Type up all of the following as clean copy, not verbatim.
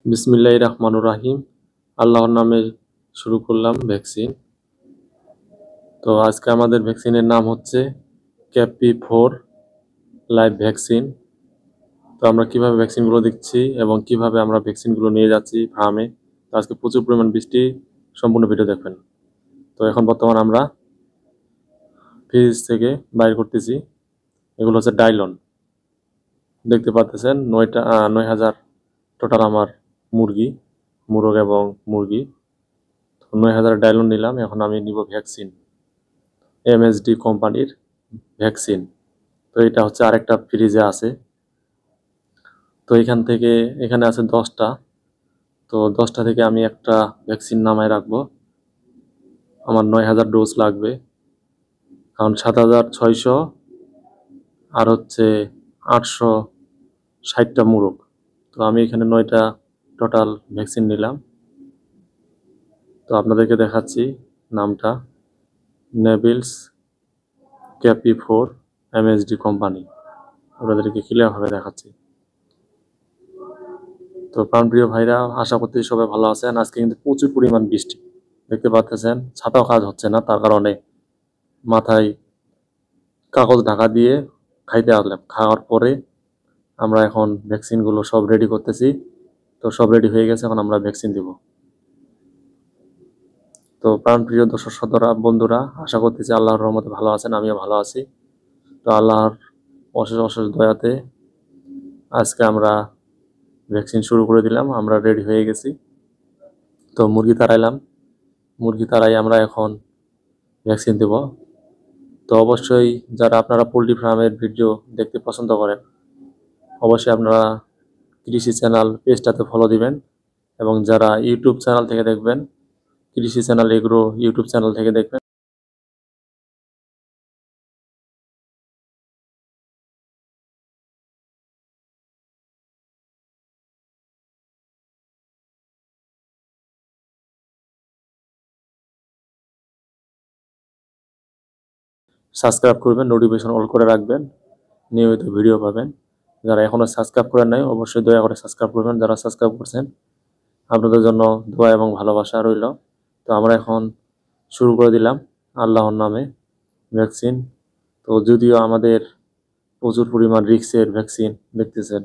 বিসমিল্লাহির রহমানির রহিম। আল্লাহর নামে শুরু করলাম ভ্যাকসিন। তো আজকে আমাদের ভ্যাকসিনের নাম হচ্ছে ক্যাপি 4 লাইভ ভ্যাকসিন। তো আমরা কিভাবে ভ্যাকসিনগুলো দিচ্ছি এবং কিভাবে আমরা ভ্যাকসিনগুলো নিয়ে যাচ্ছি ফার্মে। তো আজকে প্রচুর পরিমাণ বৃষ্টি, সম্পূর্ণ ভিডিও দেখবেন। তো এখন বর্তমান আমরা ফ্রিজ থেকে বাইর করতেছি। এগুলো হচ্ছে ডাইলন, দেখতে পাচ্ছেন 9,000 টোটাল আমার মুরগ এবং মুরগি। 9,000 ডাইলন নিলাম। এখন আমি নিব ভ্যাকসিন, এমএসডি কোম্পানির ভ্যাকসিন। তো এটা হচ্ছে আরেকটা ফ্রিজে আছে। তো এখানে আছে 10টা। তো 10টা থেকে আমি একটা ভ্যাকসিন নামায় রাখবো। আমার 9,000 ডোজ লাগবে, কারণ 7,600 আর হচ্ছে 860টা মুরগ। তো আমি এখানে 9টা টোটাল ভ্যাকসিন নিলাম। তো আপনাদেরকে দেখাচ্ছি নামটা, নেভিলস ক্যাপি 4 এমএসডি কোম্পানি। আপনাদেরকে ক্লিয়ারভাবে দেখাচ্ছি। তো প্রাণপ্রিয় ভাইরা, আশা করতে সবাই ভালো আছেন। আজকে কিন্তু প্রচুর পরিমাণ বৃষ্টি, দেখতে পাচ্ছেন। ছাতাও কাজ হচ্ছে না, তার কারণে মাথায় কাগজ ঢাকা দিয়ে খাইতে আসলাম। খাওয়ার পরে আমরা এখন ভ্যাকসিনগুলো সব রেডি করতেছি। তো সব রেডি হয়ে গেছে, এখন আমরা ভ্যাকসিন দিব। তো প্রাণপ্রিয় দর্শক শ্রোতারা, বন্ধুরা, আশা করতেছি আল্লাহর রহমতে ভালো আছেন, আমিও ভালো আছি। তো আল্লাহর অশেষ অশেষ দয়াতে আজকে আমরা ভ্যাকসিন শুরু করে দিলাম। আমরা রেডি হয়ে গেছি। তো মুরগি তাড়াই আমরা এখন ভ্যাকসিন দেব। তো অবশ্যই যারা আপনারা পোলট্রি ফার্মের ভিডিও দেখতে পছন্দ করেন, অবশ্যই আপনারা কৃষি চ্যানেল পেজটাতে ফলো দিবেন। এবং যারা ইউটিউব চ্যানেল থেকে দেখবেন, কৃষি চ্যানেল এগ্রো ইউটিউব চ্যানেল থেকে দেখবেন, সাবস্ক্রাইব করবেন, নোটিফিকেশন অল করে রাখবেন, নিয়মিত ভিডিও পাবেন। যারা এখনও সাবস্ক্রাইব করেন নাই, অবশ্যই দয়া করে সাবস্ক্রাইব করবেন। যারা সাবস্ক্রাইব করছেন, আপনাদের জন্য দোয়া এবং ভালোবাসা রইল। তো আমরা এখন শুরু করে দিলাম আল্লাহর নামে ভ্যাকসিন। তো যদিও আমাদের প্রচুর পরিমাণ রিক্সের ভ্যাকসিন, দেখতেছেন,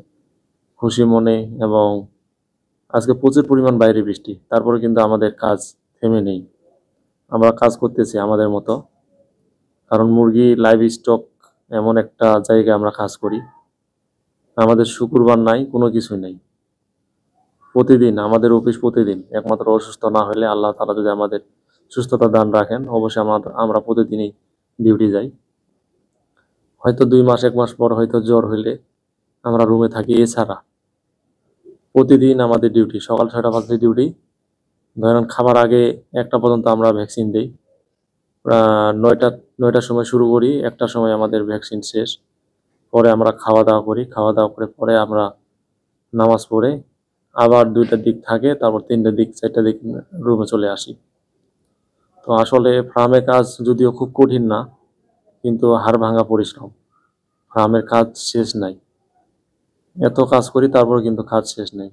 খুশি মনে, এবং আজকে প্রচুর পরিমাণ বাইরে বৃষ্টি, তারপরে কিন্তু আমাদের কাজ থেমে নেই। আমরা কাজ করতেছি আমাদের মতো, কারণ মুরগি লাইভ স্টক এমন একটা জায়গায় আমরা কাজ করি। আমাদের শুক্রবার নাই, কোনো কিছুই নাই। প্রতিদিন আমাদের অফিস, প্রতিদিন, একমাত্র অসুস্থ না হলে, আল্লাহ তাআলা যদি আমাদের সুস্থতা দান রাখেন, অবশ্যই আমরা প্রতিদিনই ডিউটি যাই। হয়তো 2 মাস 1 মাস পর হয়তো জ্বর হইলে আমরা রুমে থাকি। এছাড়া প্রতিদিন আমাদের ডিউটি, সকাল 6টা বাজে ডিউটি। ধরেন খাবার আগে 1টা পর্যন্ত আমরা ভ্যাকসিন দিই। 9টার সময় শুরু করি, 1টার সময় আমাদের ভ্যাকসিন শেষ। পরে আমরা খাওয়া দাওয়া করি, খাওয়া দাওয়া করে পরে আমরা নামাজ পড়ে আবার 2টার দিক থাকে, তারপর 3টার দিক 4টার দিক রুমে চলে আসি। তো আসলে ফার্মে কাজ যদিও খুব কঠিন না, কিন্তু হাড় ভাঙা পরিশ্রম। ফার্মের কাজ শেষ নাই, এত কাজ করি তারপর কিন্তু কাজ শেষ নেই।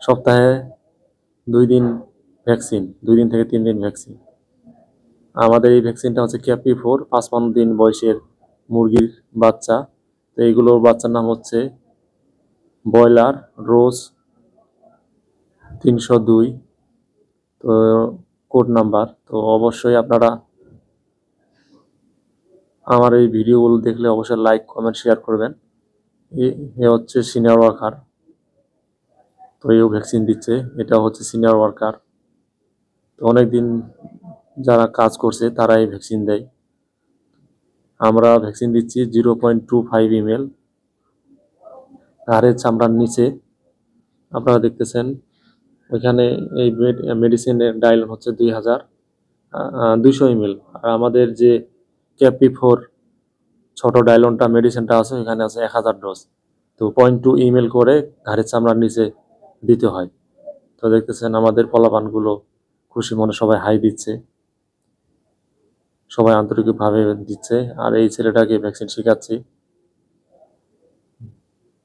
সপ্তাহে 2 দিন ভ্যাকসিন, 2 দিন থেকে 3 দিন ভ্যাকসিন। আমাদের এই ভ্যাকসিনটা হচ্ছে ক্যাপি 4, 55 দিন বয়সের মুরগির বাচ্চা। তো এইগুলোর বাচ্চার নাম হচ্ছে ব্রয়লার রোজ 302। তো কোড নাম্বার। তো অবশ্যই আপনারা আমার এই ভিডিওগুলো দেখলে অবশ্যই লাইক, কমেন্ট, শেয়ার করবেন। এ হচ্ছে সিনিয়র ওয়ার্কার। তো এও ভ্যাকসিন দিচ্ছে, এটা হচ্ছে সিনিয়র ওয়ার্কার। তো অনেকদিন যারা কাজ করছে তারা এই ভ্যাকসিন দেয়। আমরা ভ্যাকসিন দিচ্ছি 0.25 ml ঘাড়ের চামড়ার নিচে। আপনারা দেখতেছেন ওইখানে এই মেডিসিনের ডাইলন হচ্ছে 200 ml। আর আমাদের যে ক্যাপি 4 ছোট ডাইলনটা মেডিসিনটা আছে, এখানে আছে 1000 ডোজ। তো 0.2 ml করে ঘাড়ের চামড়ার নিচে দিতে হয়। তো দেখতেছেন আমাদের পোলাপানগুলো খুশি মনে সবাই হাই দিচ্ছে, সবাই আন্তরিকভাবে দিচ্ছে। আর এই ছেলেটাকে ভ্যাকসিন শেখাচ্ছি,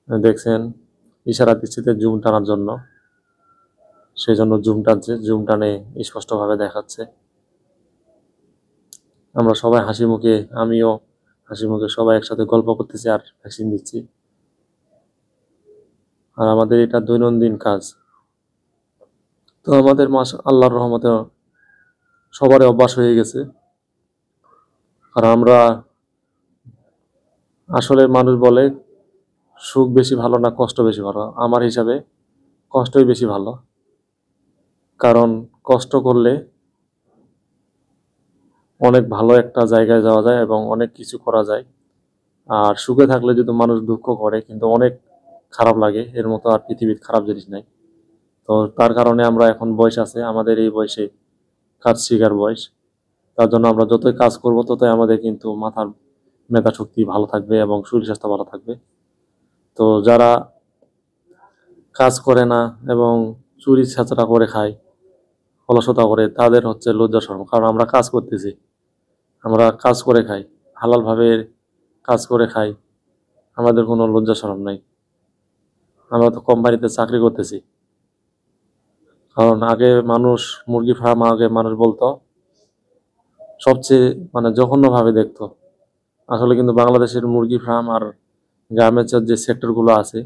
দেখছেন ইশারা দিচ্ছে জুম টানার জন্য। সেই জন্য জুম টানছে, জুম টানে স্পষ্টভাবে দেখাচ্ছে। আমরা সবাই হাসি মুখে, আমিও হাসি মুখে সবাই একসাথে গল্প করতেছি আর ভ্যাকসিন দিচ্ছি। আর আমাদের এটা দৈনন্দিন কাজ। তো আমাদের আল্লাহর রহমতে সবারই অভ্যাস হয়ে গেছে। আর আমরা আসলে, মানুষ বলে সুখ বেশি ভালো না কষ্ট বেশি ভালো, আমার হিসাবে কষ্টই বেশি ভালো। কারণ কষ্ট করলে অনেক ভালো একটা জায়গায় যাওয়া যায় এবং অনেক কিছু করা যায়। আর সুখে থাকলে যদি মানুষ দুঃখ করে কিন্তু অনেক খারাপ লাগে, এর মতো আর পৃথিবীর খারাপ জিনিস নাই। তো তার কারণে আমরা এখন বয়স আছে, আমাদের এই বয়সে কাজ শিখার বয়স। তার জন্য আমরা যতই কাজ করব ততই আমাদের কিন্তু মাথার মেধা শক্তি ভালো থাকবে এবং শরীর স্বাস্থ্য ভালো থাকবে। তো যারা কাজ করে না এবং চুরি ছেঁচড়া করে খায়, অলসতা করে, তাদের হচ্ছে লজ্জা শরম। কারণ আমরা কাজ করতেছি, আমরা কাজ করে খাই, হালালভাবে কাজ করে খাই, আমাদের কোনো লজ্জা শরম নাই। আমরা তো কোম্পানিতে চাকরি করতেছি। কারণ আগে মানুষ মুরগি ফার্ম, আগে মানুষ বলতো সবচেয়ে জঘন্যভাবে দেখতো। আসলে কিন্তু বাংলাদেশের মুরগি ফার্ম আর গার্মেন্টসের যে সেক্টরগুলো আছে,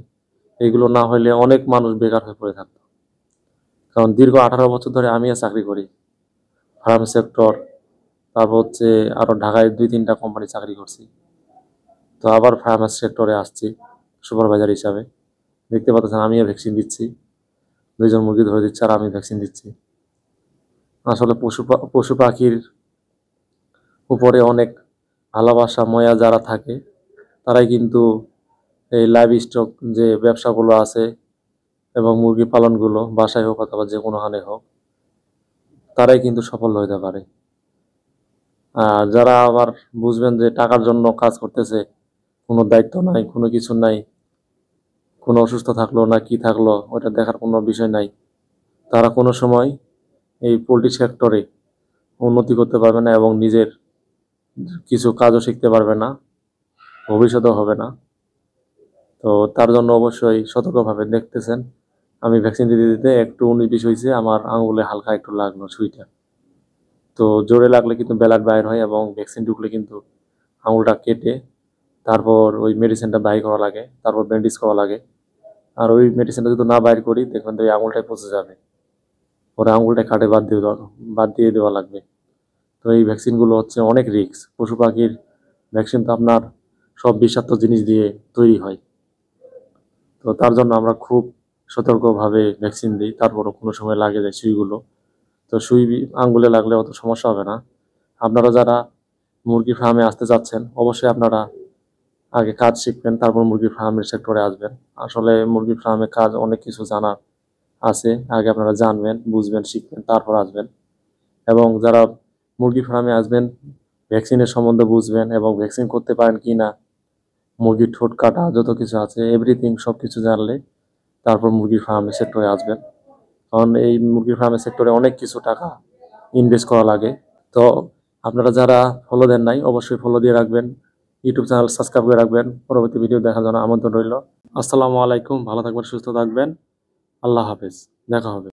এগুলো না হলে অনেক মানুষ বেকার হয়ে পড়ে থাকতো। কারণ দীর্ঘ 18 বছর ধরে আমিও চাকরি করি, ফার্ম সেক্টর, তারপর হচ্ছে আরো ঢাকায় 2-3টা কোম্পানি চাকরি করছি। তো আবার ফার্মাস সেক্টরে আসছি সুপারভাইজার হিসাবে। দেখতে পাচ্ছেন আমিও ভ্যাকসিন দিচ্ছি, 2জন মুরগি ধরে দিচ্ছে আর আমি ভ্যাকসিন দিচ্ছি। আসলে পশু পাখির উপরে অনেক ভালোবাসা ময়া যারা থাকে, তারাই কিন্তু এই লাইভ স্টক যে ব্যবসাগুলো আছে এবং মুরগি পালনগুলো বাসায় হোক অথবা যে কোনো হানে হোক, তারাই কিন্তু সফল হতে পারে। আর যারা আবার বুঝবেন যে টাকার জন্য কাজ করতেছে, কোনো দায়িত্ব নাই, কোনো কিছু নাই, কোনো অসুস্থ থাকলো না কি থাকলো ওটা দেখার কোনো বিষয় নাই, তারা কোনো সময় এই পোলট্রি সেক্টরে উন্নতি করতে পারবে না এবং নিজের কিছু কাজও শিখতে পারবে না, ভবিষ্যতেও হবে না। তো তার জন্য অবশ্যই সতর্কভাবে দেখতেছেন আমি ভ্যাকসিন দিতে দিতে একটু 19-20 হয়েছে, আমার আঙুলে হালকা একটু লাগলো সুইটা। তো জোরে লাগলে কিন্তু ব্লাড বাইর হয় এবং ভ্যাকসিন ঢুকলে কিন্তু আঙুলটা কেটে তারপর ওই মেডিসিনটা বাইর করা লাগে, তারপর ব্যান্ডেজ করা লাগে। আর ওই মেডিসিনটা যদি না বাইর করি দেখবেন তো এই আঙুলটাই পচে যাবে, পরে আঙুলটা কাটে বাদ দিয়ে দেওয়া লাগবে। তো এই ভ্যাকসিনগুলো হচ্ছে অনেক রিস্ক। পশু পাখির ভ্যাকসিন তো আপনার সব বিষাক্ত জিনিস দিয়ে তৈরি হয়। তো তার জন্য আমরা খুব সতর্কভাবে ভ্যাকসিন দিই, তারপরও কোনো সময় লাগে যায় সুইগুলো। তো সুই আঙ্গুলে লাগলে অত সমস্যা হবে না। আপনারা যারা মুরগি ফার্মে আসতে চাচ্ছেন অবশ্যই আপনারা আগে কাজ শিখবেন, তারপর মুরগি ফার্মের সেক্টরে আসবেন। আসলে মুরগি ফার্মে কাজ অনেক কিছু জানার আছে, আগে আপনারা জানবেন, বুঝবেন, শিখবেন, তারপর আসবেন। এবং যারা মুরগি ফার্মে আসবেন ভ্যাকসিনের সম্বন্ধে বুঝবেন এবং ভ্যাকসিন করতে পারেন কি না, মুরগির ঠোঁট কাটা যত কিছু আছে এভরিথিং সব কিছু জানলে তারপর মুরগির ফার্মের সেক্টরে আসবেন। কারণ এই মুরগির ফার্মের সেক্টরে অনেক কিছু টাকা ইনভেস্ট করা লাগে। তো আপনারা যারা ফলো দেন নাই অবশ্যই ফলো দিয়ে রাখবেন, ইউটিউব চ্যানেল সাবস্ক্রাইব করে রাখবেন, পরবর্তী ভিডিও দেখার জন্য আমন্ত্রণ রইল। আসসালামু আলাইকুম, ভালো থাকবেন, সুস্থ থাকবেন, আল্লাহ হাফেজ, দেখা হবে।